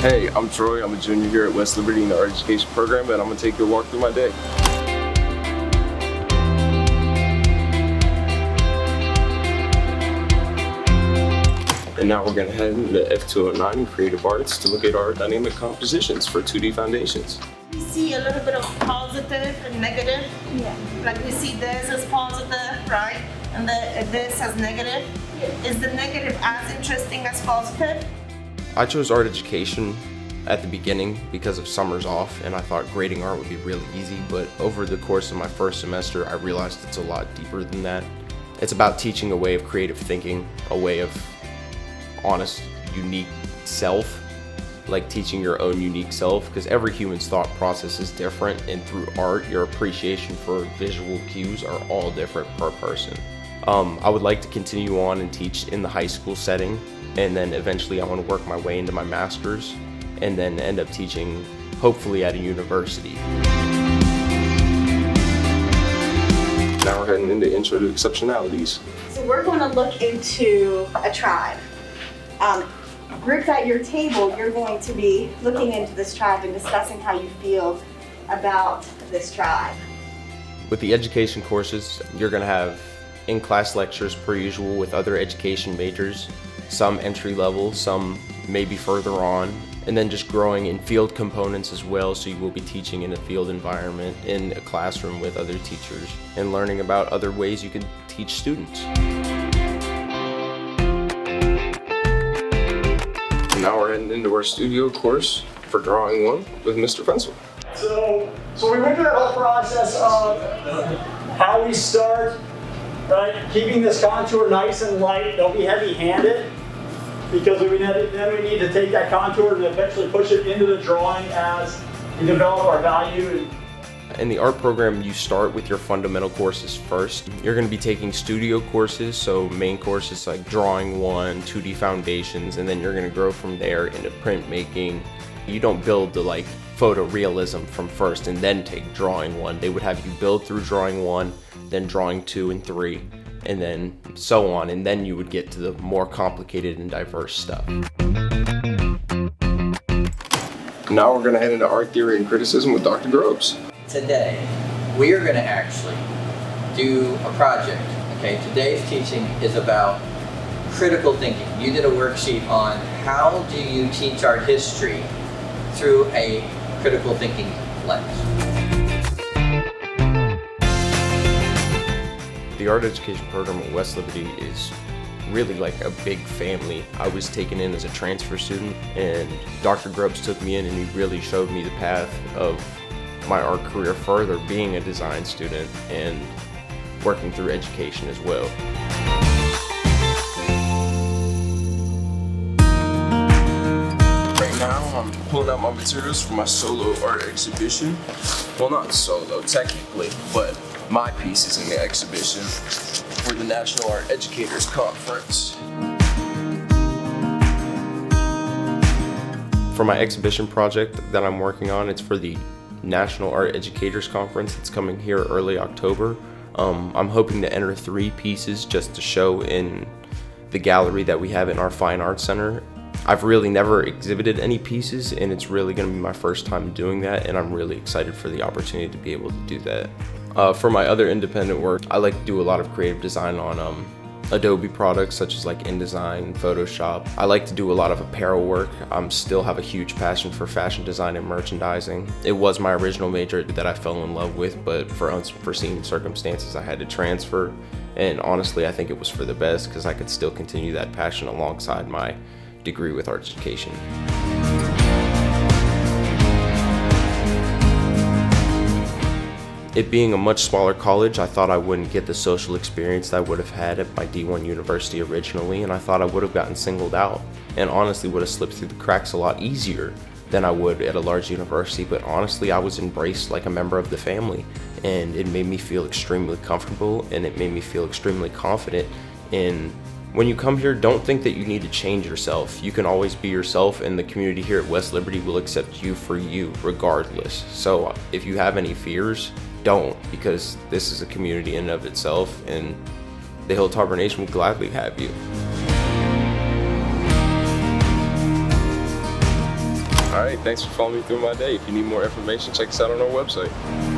Hey, I'm Troy. I'm a junior here at West Liberty in the art education program, and I'm going to take you a walk through my day. And now we're going to head into F209 in Creative Arts to look at our dynamic compositions for 2D foundations. We see a little bit of positive and negative. Yeah. Like we see this as positive, right? And this as negative. Is the negative as interesting as positive? I chose art education at the beginning because of summers off, and I thought grading art would be really easy, but over the course of my first semester, I realized it's a lot deeper than that. It's about teaching a way of creative thinking, a way of honest, unique self, like teaching your own unique self, because every human's thought process is different, and through art, your appreciation for visual cues are all different per person. I would like to continue on and teach in the high school setting, and then eventually I want to work my way into my master's, and then end up teaching, hopefully at a university. Now we're heading into Intro to Exceptionalities. So we're going to look into a tribe. Groups at your table, you're going to be looking into this tribe and discussing how you feel about this tribe. With the education courses, you're going to have in-class lectures per usual with other education majors, some entry level, some maybe further on, and then just growing in field components as well, so you will be teaching in a field environment, in a classroom with other teachers, and learning about other ways you can teach students. And now we're heading into our studio course for Drawing 1 with Mr. Fencl. So we went through that whole process of how we start, right? Keeping this contour nice and light. Don't be heavy-handed, because then we need to take that contour and eventually push it into the drawing as we develop our value. In the art program, you start with your fundamental courses first. You're going to be taking studio courses, so main courses like Drawing 1, 2D Foundations, and then you're going to grow from there into printmaking. You don't build the photorealism from first and then take Drawing 1. They would have you build through Drawing 1, then Drawing 2 and 3, and then so on, and then you would get to the more complicated and diverse stuff. Now we're going to head into Art Theory and Criticism with Dr. Grubbs. Today, we are going to actually do a project. Okay, today's teaching is about critical thinking. You did a worksheet on how do you teach art history through a critical thinking lens. The art education program at West Liberty is really like a big family. I was taken in as a transfer student, and Dr. Grubbs took me in and he really showed me the path of my art career further, being a design student and working through education as well. Right now, I'm pulling out my materials for my solo art exhibition. Well, not solo, technically, but my piece is in the exhibition for the National Art Educators Conference. For my exhibition project that I'm working on, it's for the National Art Educators Conference. It's coming here early October. I'm hoping to enter 3 pieces just to show in the gallery that we have in our Fine Arts Center. I've really never exhibited any pieces, and it's really going to be my first time doing that, and I'm really excited for the opportunity to be able to do that. For my other independent work, I like to do a lot of creative design on Adobe products such as like InDesign, Photoshop. I like to do a lot of apparel work. I still have a huge passion for fashion design and merchandising. It was my original major that I fell in love with, but for unforeseen circumstances I had to transfer, and honestly I think it was for the best because I could still continue that passion alongside my degree with art education. It being a much smaller college, I thought I wouldn't get the social experience that I would have had at my D1 university originally, and I thought I would have gotten singled out and honestly would have slipped through the cracks a lot easier than I would at a large university. But honestly, I was embraced like a member of the family, and it made me feel extremely comfortable, and it made me feel extremely confident. And when you come here, don't think that you need to change yourself. You can always be yourself, and the community here at West Liberty will accept you for you regardless. So if you have any fears, don't, because this is a community in and of itself, and the Hill Harbor Nation will gladly have you. right, thanks for following me through my day. If you need more information, check us out on our website.